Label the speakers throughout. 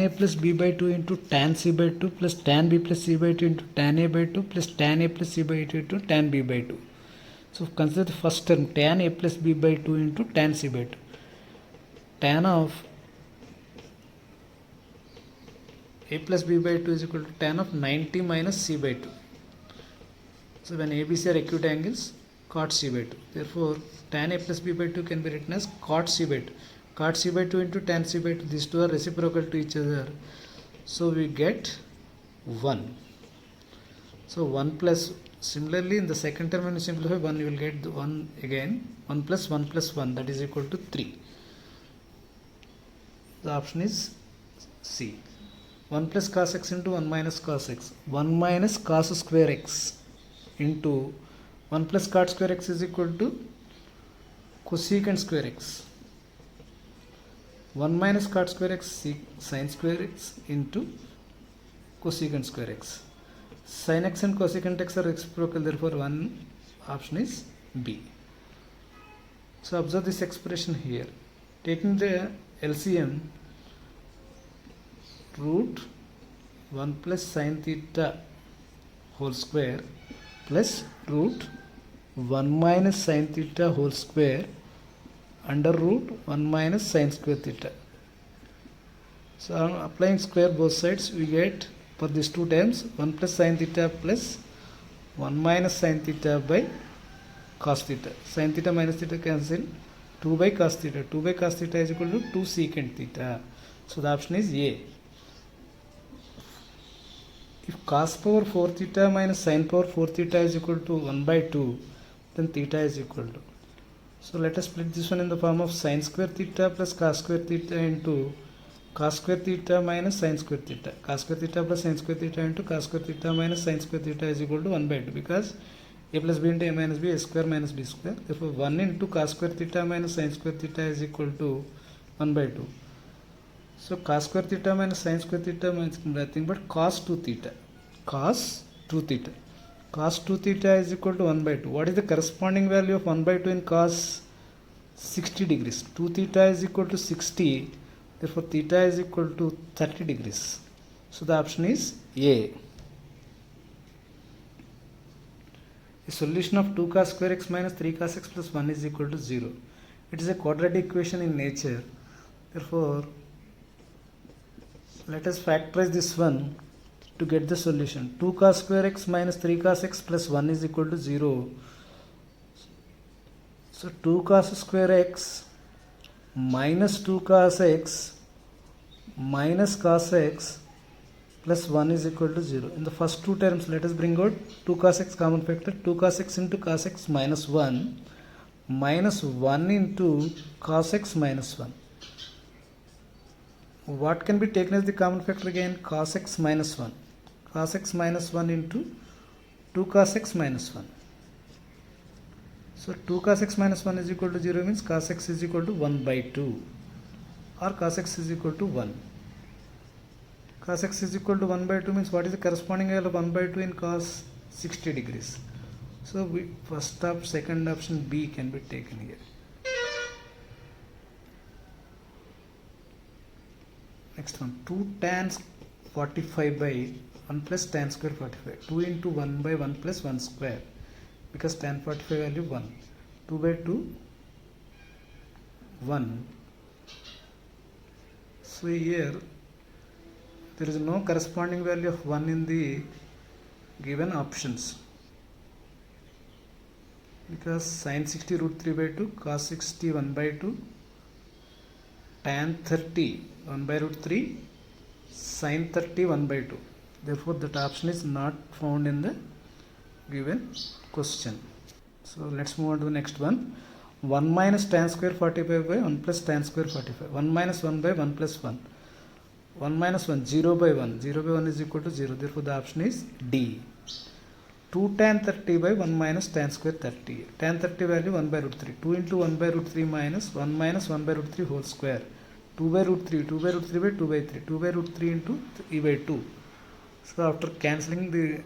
Speaker 1: a plus b by 2 into tan c by 2 plus tan b plus c by 2 into tan a by 2 plus tan a plus c by 2 into tan b by 2. So consider the first term, tan a plus b by 2 into tan c by 2. Tan of a plus b by 2 is equal to tan of 90 minus c by 2. So when ABC are acute angles, cot c by 2. Therefore, tan a plus b by 2 can be written as cot c by 2. Cot c by 2 into tan c by 2, these two are reciprocal to each other. So we get 1. So 1 plus, similarly in the second term when you simplify 1, you will get the 1 again. 1 plus 1 that is equal to 3. The option is C. 1 plus cos x into 1 minus cos x. 1 minus cos square x into 1 plus cot square x is equal to cosecant square x. 1 minus cot square x sin square x into cosecant square x. Sin x and cosecant x are reciprocal, therefore one option is B. So observe this expression here. Taking the LCM, root 1 plus sin theta whole square plus root 1 minus sin theta whole square under root 1 minus sin square theta. So applying square both sides, we get for these two terms 1 plus sin theta plus 1 minus sin theta by cos theta. Sin theta minus theta cancel, 2 by cos theta. 2 by cos theta is equal to 2 secant theta. So the option is A. If cos power 4 theta minus sin power 4 theta is equal to 1 by 2, then theta is equal to. So let us split this one in the form of sin square theta plus cos square theta into cos square theta minus sin square theta. Cos square theta plus sin square theta into cos square theta minus sin square theta is equal to 1 by 2, because a plus b into a minus b, a square minus b square. Therefore 1 into cos square theta minus sin square theta is equal to 1 by 2. So cos square theta minus sin square theta means nothing but cos 2 theta. Cos 2 theta. Cos 2 theta is equal to 1 by 2. What is the corresponding value of 1 by 2 in cos 60 degrees? 2 theta is equal to 60. Therefore theta is equal to 30 degrees. So the option is A. A solution of 2 cos square x minus 3 cos x plus 1 is equal to 0. It is a quadratic equation in nature. Therefore, let us factorize this one to get the solution. 2 cos square x minus 3 cos x plus 1 is equal to 0. So 2 cos square x minus 2 cos x minus cos x plus 1 is equal to 0. In the first two terms, let us bring out 2 cos x common factor. 2 cos x into cos x minus 1 minus 1 into cos x minus 1. What can be taken as the common factor again? Cos x minus 1. Cos x minus 1 into 2 cos x minus 1. So 2 cos x minus 1 is equal to 0 means cos x is equal to 1 by 2, or cos x is equal to 1. Cos x is equal to 1 by 2 means what is the corresponding value of 1 by 2 in cos 60 degrees? So second option B can be taken here. Next one, 2 tan 45 by 1 plus tan square 45. 2 into 1 by 1 plus 1 square, because tan 45 value 1. 2 by 2, 1. So here there is no corresponding value of 1 in the given options, because sin 60 root 3 by 2, cos 60 1 by 2, tan 30 1 by root 3, sin 30 1 by 2. Therefore that option is not found in the given question. So let's move on to the next one. 1 minus tan square 45 by 1 plus tan square 45. 1 minus 1 by 1 plus 1. 1 minus 1, 0 by 1. 0 by 1 is equal to 0. Therefore the option is D. 2 tan 30 by 1 minus tan square 30. Tan 30 value 1 by root 3. 2 into 1 by root 3 minus 1 by root 3 whole square. 2 by root 3. 2 by root 3 by 2 by 3. 2 by root 3 into 3 by 2. So after cancelling the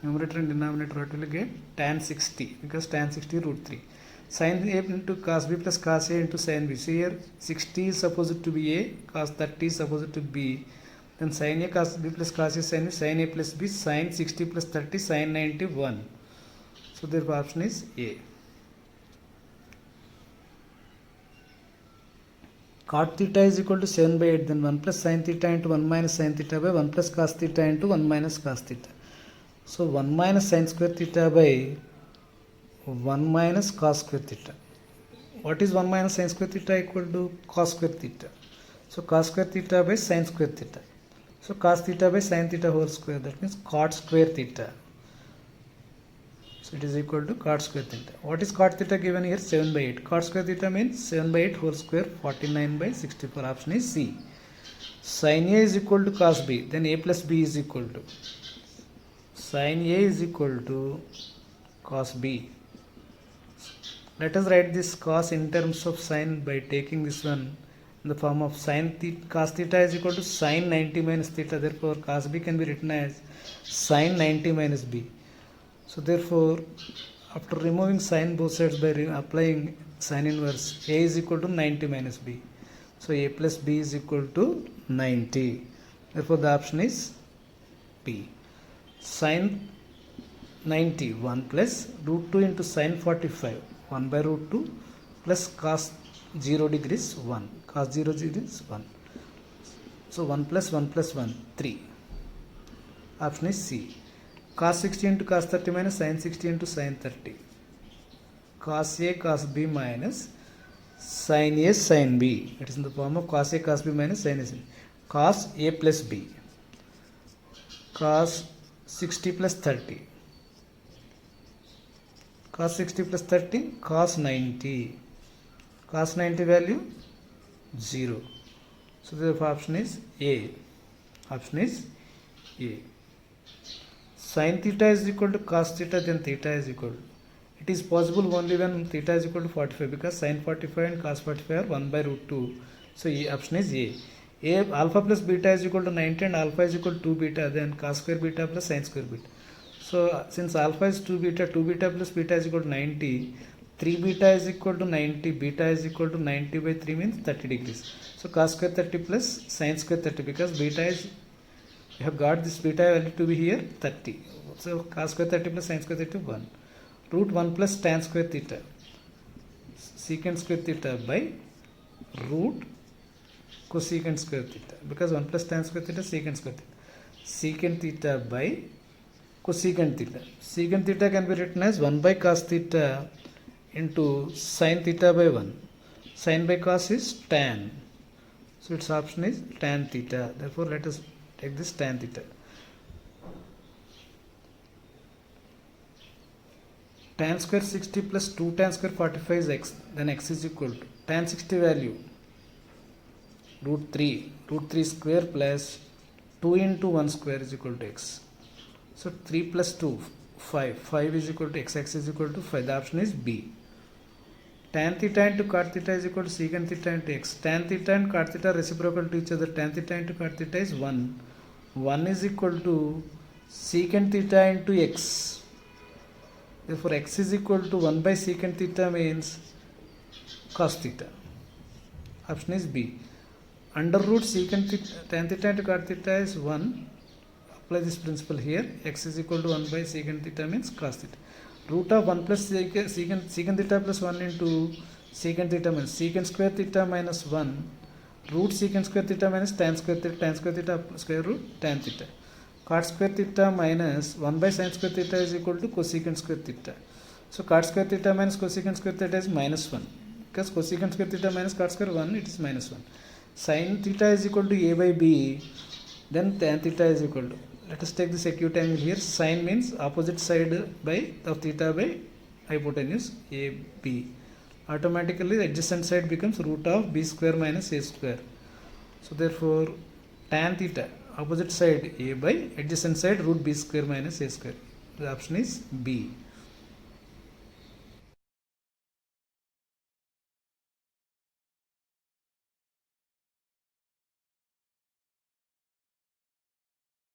Speaker 1: numerator and denominator, what will you get? Tan 60, because tan 60 root 3. Sin A into cos B plus cos A into sin B. So here 60 is supposed to be A, cos 30 is supposed to be B. Then sin A cos B plus cos A sin B, sin A plus B, sin 60 plus 30, sin 91. So therefore option is A. Cot theta is equal to 7 by 8, then 1 plus sin theta into 1 minus sin theta by 1 plus cos theta into 1 minus cos theta. So 1 minus sin square theta by 1 minus cos square theta. What is 1 minus sin square theta equal to cos square theta? So cos square theta by sin square theta. So cos theta by sin theta whole square, that means cot square theta. So it is equal to cot square theta. What is cot theta given here? 7 by 8. Cot square theta means 7 by 8 whole square, 49 by 64. Option is C. Sin A is equal to cos B. Then A plus B is equal to. Sin A is equal to cos B. Let us write this cos in terms of sin by taking this one in the form of sin theta. Cos theta is equal to sin 90 minus theta. Therefore cos B can be written as sin 90 minus B. So therefore, after removing sin both sides by applying sin inverse, A is equal to 90 minus B. So A plus B is equal to 90. Therefore the option is B. Sin 90, 1 plus root 2 into sin 45, 1 by root 2 plus cos 0 degrees 1. Cos 0 degrees 1. So 1 plus 1 plus 1, 3. Option is C. Cos 60 into cos 30 minus sin 60 into sin 30. Cos A cos B minus sin A sin B. It is in the form of cos A cos B minus sin A sin B. Cos A plus B. Cos 60 plus 30. Cos 60 plus 30, cos 90. Cos 90 value 0. So the option is A. Option is A. Sin theta is equal to cos theta, then theta is equal to. It is possible only when theta is equal to 45, because sin 45 and cos 45 are 1 by root 2. So option is A. A alpha plus beta is equal to 90 and alpha is equal to 2 beta, then cos square beta plus sin square beta. So since alpha is 2 beta plus beta is equal to 90, 3 beta is equal to 90, beta is equal to 90 by 3 means 30 degrees. So cos square 30 plus sin square 30, because beta is, you have got this beta value to be here 30. So cos square 30 plus sin square 30, 1. Root 1 plus tan square theta, secant square theta by root cosecant square theta, because 1 plus tan square theta secant square theta. Secant theta by cosecant theta. Secant theta can be written as 1 by cos theta into sin theta by 1. Sin by cos is tan. So its option is tan theta. Therefore let us take this tan theta. Tan square 60 plus 2 tan square 45 is x. Then x is equal to tan 60 value root 3. Root 3 square plus 2 into 1 square is equal to x. So 3 plus 2, 5. 5 is equal to x. X is equal to 5. The option is B. Tan theta into cot theta is equal to secant theta into x. Tan theta and cot theta are reciprocal to each other. Tan theta into cot theta is 1. 1 is equal to secant theta into x. Therefore x is equal to 1 by secant theta means cos theta. Option is B. Under root secant theta, tan theta into cot theta is 1. Apply this principle here. X is equal to 1 by secant theta means cos theta. Root of 1 plus secant theta plus 1 into secant theta means secant square theta minus 1. Root secant square theta minus tan square theta square root tan theta. Cot square theta minus 1 by sin square theta is equal to cosecant square theta. So cot square theta minus cosecant square theta is minus 1. Because cosecant square theta minus cot square 1, it is minus 1. Sin theta is equal to A by B. Then tan theta is equal to. Let us take this acute angle here. Sin means opposite side by of theta by hypotenuse AB. Automatically the adjacent side becomes root of B square minus A square. So therefore tan theta, opposite side A by adjacent side root B square minus A square. The option is B.